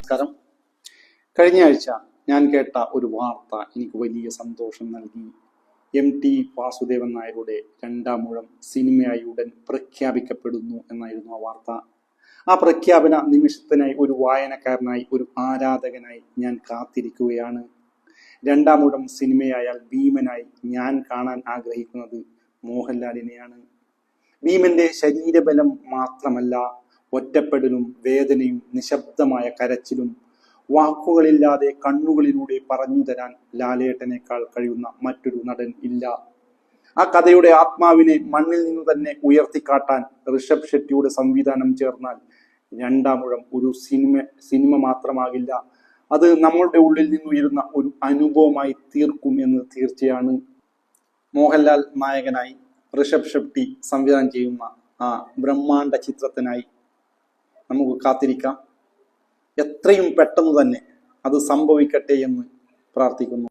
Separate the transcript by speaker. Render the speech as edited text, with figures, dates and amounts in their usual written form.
Speaker 1: നമസ്കാരം. കഴിഞ്ഞ ആഴ്ച ഞാൻ കേട്ട ഒരു വാർത്ത എനിക്ക് വലിയ സന്തോഷം നൽകി. MT വാസുദേവൻ നായരുടെ രണ്ടാം ഊഴം സിനിമയായി ഉടൻ പ്രഖ്യാപിക്കപ്പെടുന്നു എന്നായിരുന്നു ആ വാർത്ത. ആ പ്രഖ്യാപന നിമിഷത്തിനായി ഒരു വായനക്കാരനായി, ഒരു ആരാധകനായി ഞാൻ കാത്തിരിക്കുകയാണ്. രണ്ടാം ഊഴം സിനിമയായാൽ ഭീമനായി ഞാൻ കാണാൻ ആഗ്രഹിക്കുന്നത് മോഹൻലാലിനെയാണ്. ഭീമന്റെ ശരീരബലം മാത്രമല്ല, ഒറ്റപ്പെടലും വേദനയും നിശബ്ദമായ കരച്ചിലും വാക്കുകളില്ലാതെ കണ്ണുകളിലൂടെ പറഞ്ഞു തരാൻ ലാലേട്ടനേക്കാൾ കഴിയുന്ന മറ്റൊരു നടൻ ഇല്ല. ആ കഥയുടെ ആത്മാവിനെ മണ്ണിൽ നിന്നു തന്നെ ഉയർത്തിക്കാട്ടാൻ ഋഷഭ് ഷെട്ടിയുടെ സംവിധാനം ചേർന്നാൽ രണ്ടാം ഊഴം ഒരു സിനിമ മാത്രമാകില്ല, അത് നമ്മളുടെ ഉള്ളിൽ നിന്നുയരുന്ന ഒരു അനുഭവമായി തീർക്കും എന്ന് തീർച്ചയാണ്. മോഹൻലാൽ നായകനായി ഋഷഭ് ഷെട്ടി സംവിധാനം ചെയ്യുന്ന ആ ബ്രഹ്മാണ്ഡ ചിത്രത്തിനായി നമുക്ക് കാത്തിരിക്കാം. എത്രയും പെട്ടെന്ന് തന്നെ അത് സംഭവിക്കട്ടെ എന്ന് പ്രാർത്ഥിക്കുന്നു.